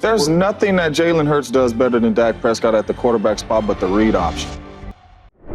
There's nothing that Jalen Hurts does better than Dak Prescott at the quarterback spot but the read option.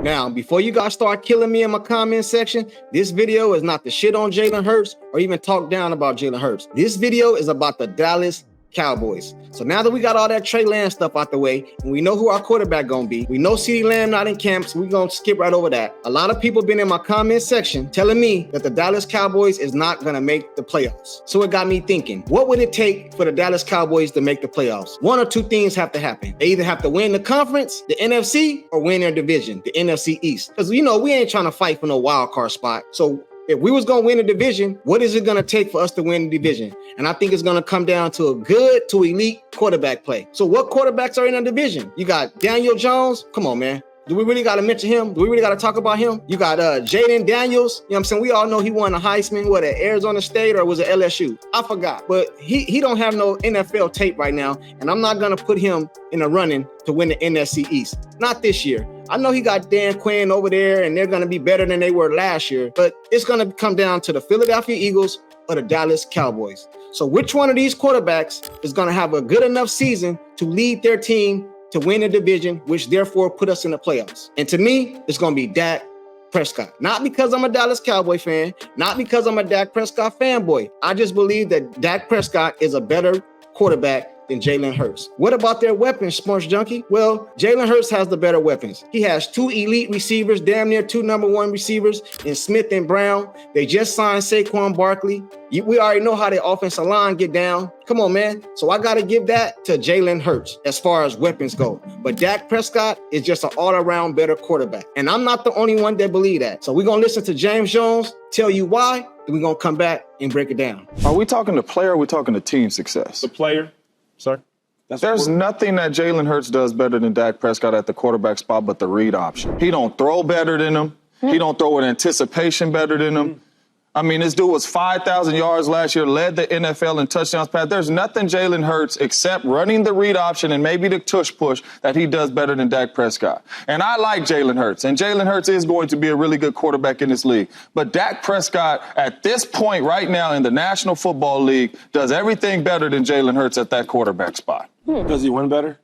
Now, before you guys start killing me in my comment section, this video is not to shit on Jalen Hurts or even talk down about Jalen Hurts. This video is about the Dallas Cowboys. So now that we got all that Trey Lance stuff out the way, and we know who our quarterback gonna be, we know CeeDee Lamb not in camp, so we're gonna skip right over that. A lot of people been in my comment section telling me that the Dallas Cowboys is not gonna make the playoffs. So it got me thinking, what would it take for the Dallas Cowboys to make the playoffs? One or two things have to happen. They either have to win the conference, the NFC, or win their division, the NFC EAST. Because we ain't trying to fight for no wild card spot. So if we was going to win a division, what is it going to take for us to win the division? And I think it's going to come down to a good to elite quarterback play. So what quarterbacks are in the division? You got Daniel Jones. Come on, man. Do we really got to mention him? Do we really got to talk about him? You got Jaden Daniels. You know what I'm saying? We all know he won a Heisman, at Arizona State or was it LSU? I forgot. But he don't have no NFL tape right now. And I'm not going to put him in the running to win the NFC East. Not this year. I know he got Dan Quinn over there and they're going to be better than they were last year. But it's going to come down to the Philadelphia Eagles or the Dallas Cowboys. So which one of these quarterbacks is going to have a good enough season to lead their team to win the division, which therefore put us in the playoffs? And to me, it's going to be Dak Prescott. Not because I'm a Dallas Cowboy fan, not because I'm a Dak Prescott fanboy. I just believe that Dak Prescott is a better quarterback than Jalen Hurts. What about their weapons, Sports Junkie? Well, Jalen Hurts has the better weapons. He has two elite receivers, damn near two number one receivers in Smith and Brown. They just signed Saquon Barkley. We already know how the offensive line get down. Come on, man. So I got to give that to Jalen Hurts as far as weapons go. But Dak Prescott is just an all-around better quarterback. And I'm not the only one that believe that. So we're going to listen to James Jones tell you why, and we're going to come back and break it down. Are we talking to player or are we talking to team success? The player. Sir? There's nothing that Jalen Hurts does better than Dak Prescott at the quarterback spot but the read option. He don't throw better than him. He don't throw with anticipation better than him. I mean, this dude was 5,000 yards last year, led the NFL in touchdowns pass. There's nothing Jalen Hurts except running the read option and maybe the tush push that he does better than Dak Prescott. And I like Jalen Hurts, and Jalen Hurts is going to be a really good quarterback in this league. But Dak Prescott, at this point right now in the National Football League, does everything better than Jalen Hurts at that quarterback spot. Does he win better?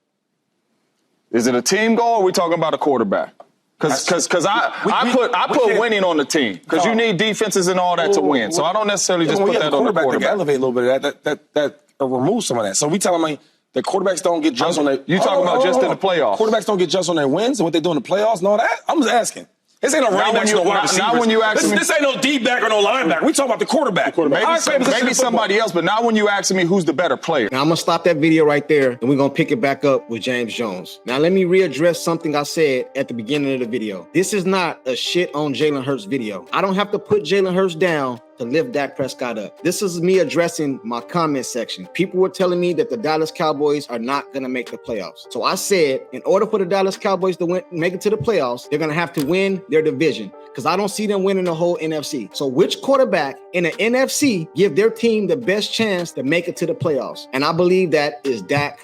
Is it a team goal or are we talking about a quarterback? Because I put winning on the team because you need defenses and all that to win. So I don't necessarily just put that on the quarterback. Elevate a little bit of that remove some of that. So we telling me the quarterbacks don't get judged on their. You talking about just in the playoffs? Quarterbacks don't get judged on their wins and what they do in the playoffs and all that. I'm just asking. This ain't no running backs, no wide receivers. Not when you ask me. This ain't no D-back or no linebacker. We talking about the quarterback. Maybe somebody else, but not when you ask me who's the better player. Now, I'm going to stop that video right there, and we're going to pick it back up with James Jones. Now, let me readdress something I said at the beginning of the video. This is not a shit on Jalen Hurts video. I don't have to put Jalen Hurts down to lift Dak Prescott up. This is me addressing my comment section. People were telling me that the Dallas Cowboys are not going to make the playoffs. So I said, in order for the Dallas Cowboys to make it to the playoffs, they're going to have to win their division because I don't see them winning the whole NFC. So which quarterback in the NFC give their team the best chance to make it to the playoffs? And I believe that is Dak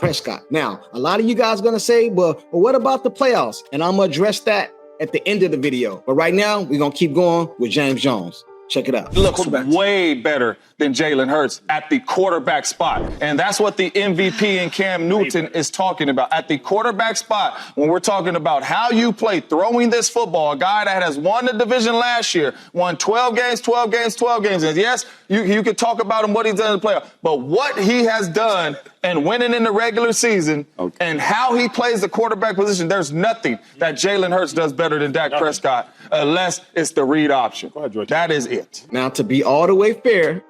Prescott. Now, a lot of you guys are going to say, well, what about the playoffs? And I'm going to address that at the end of the video. But right now, we're going to keep going with James Jones. Check it out. He looks way better than Jalen Hurts at the quarterback spot. And that's what the MVP and Cam Newton is talking about. At the quarterback spot, when we're talking about how you play throwing this football, a guy that has won the division last year, won 12 games. And yes, you could talk about him, what he's done in the playoffs. But what he has done and winning in the regular season and how he plays the quarterback position, there's nothing that Jalen Hurts does better than Dak Prescott unless it's the read option. That is it. Now, to be all the way fair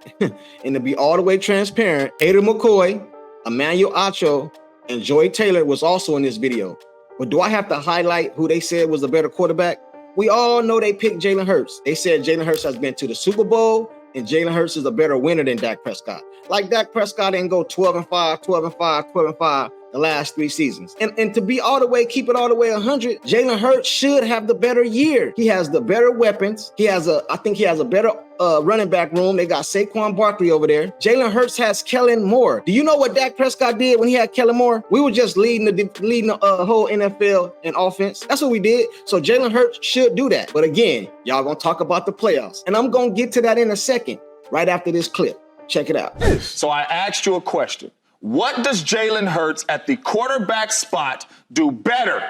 and to be all the way transparent, Aiden McCoy, Emmanuel Acho, and Joy Taylor was also in this video. But do I have to highlight who they said was the better quarterback? We all know they picked Jalen Hurts. They said Jalen Hurts has been to the Super Bowl and Jalen Hurts is a better winner than Dak Prescott. Like Dak Prescott didn't go 12-5 the last 3 seasons. And to be all the way, keep it all the way 100, Jalen Hurts should have the better year. He has the better weapons. I think he has a better running back room. They got Saquon Barkley over there. Jalen Hurts has Kellen Moore. Do you know what Dak Prescott did when he had Kellen Moore? We were just leading the whole NFL in offense. That's what we did. So Jalen Hurts should do that. But again, y'all gonna talk about the playoffs. And I'm gonna get to that in a second, right after this clip. Check it out. So I asked you a question. What does Jalen Hurts at the quarterback spot do better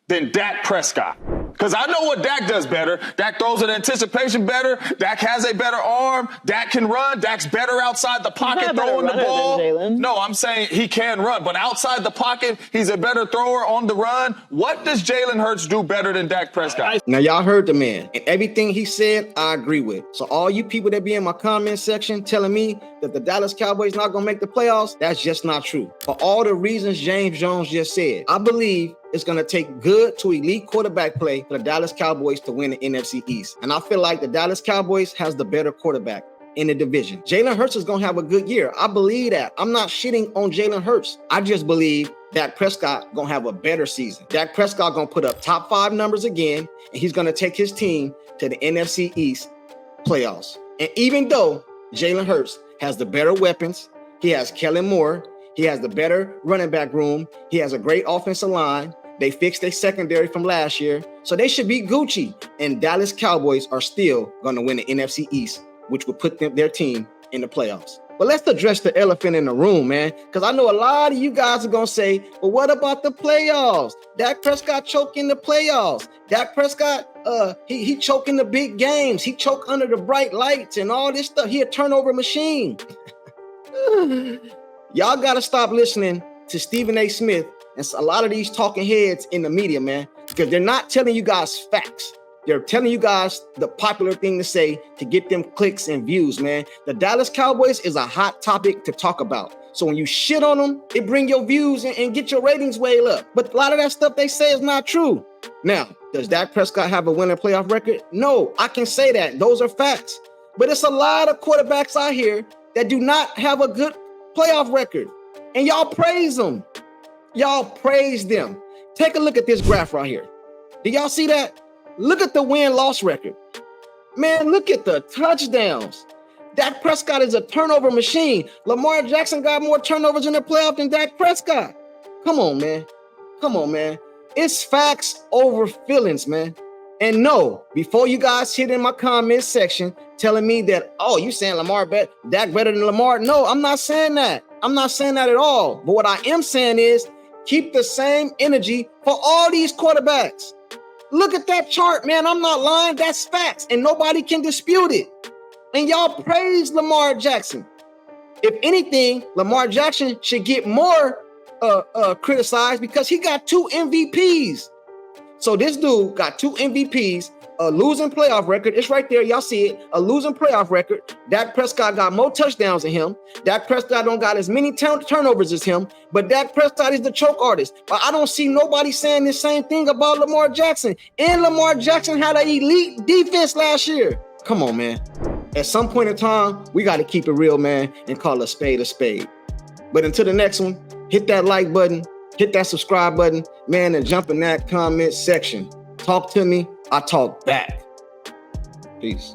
than Dak Prescott? Because I know what Dak does better. Dak throws in anticipation better. Dak has a better arm. Dak can run. Dak's better outside the pocket throwing the ball. No, I'm saying he can run, but outside the pocket, he's a better thrower on the run. What does Jalen Hurts do better than Dak Prescott? Now, y'all heard the man, and everything he said, I agree with. So all you people that be in my comment section telling me that the Dallas Cowboys not going to make the playoffs, that's just not true. For all the reasons James Jones just said, I believe it's going to take good to elite quarterback play for the Dallas Cowboys to win the NFC East. And I feel like the Dallas Cowboys has the better quarterback in the division. Jalen Hurts is going to have a good year. I believe that. I'm not shitting on Jalen Hurts. I just believe Dak Prescott going to have a better season. Dak Prescott going to put up top 5 numbers again, and he's going to take his team to the NFC East playoffs. And even though Jalen Hurts has the better weapons, he has Kellen Moore, he has the better running back room, he has a great offensive line, they fixed their secondary from last year, so they should be Gucci. And Dallas Cowboys are still going to win the NFC East, which would put their team in the playoffs. But let's address the elephant in the room, man, because I know a lot of you guys are going to say, well, what about the playoffs? Dak Prescott choked in the playoffs. Dak Prescott, he choked in the big games. He choked under the bright lights and all this stuff. He a turnover machine. Y'all got to stop listening to Stephen A. Smith and a lot of these talking heads in the media, man, because they're not telling you guys facts. They're telling you guys the popular thing to say to get them clicks and views, man. The Dallas Cowboys is a hot topic to talk about. So when you shit on them, it bring your views and get your ratings way up. But a lot of that stuff they say is not true. Now, does Dak Prescott have a winning playoff record? No, I can say that. Those are facts. But it's a lot of quarterbacks out here that do not have a good playoff record. And y'all praise them. Y'all praise them. Take a look at this graph right here. Do y'all see that? Look at the win-loss record. Man, look at the touchdowns. Dak Prescott is a turnover machine. Lamar Jackson got more turnovers in the playoff than Dak Prescott. Come on, man. Come on, man. It's facts over feelings, man. And no, before you guys hit in my comment section telling me that, oh, you saying Dak better than Lamar? No, I'm not saying that. I'm not saying that at all. But what I am saying is keep the same energy for all these quarterbacks. Look at that chart, man. I'm not lying. That's facts, and nobody can dispute it. And y'all praise Lamar Jackson. If anything, Lamar Jackson should get more criticized because he got 2 MVPs. So this dude got 2 MVPs, a losing playoff record. It's right there. Y'all see it. A losing playoff record. Dak Prescott got more touchdowns than him. Dak Prescott don't got as many turnovers as him, but Dak Prescott is the choke artist. But I don't see nobody saying the same thing about Lamar Jackson. And Lamar Jackson had an elite defense last year. Come on, man. At some point in time, we got to keep it real, man, and call a spade a spade. But until the next one, hit that like button, hit that subscribe button, man, and jump in that comment section. Talk to me. I talk back. Peace.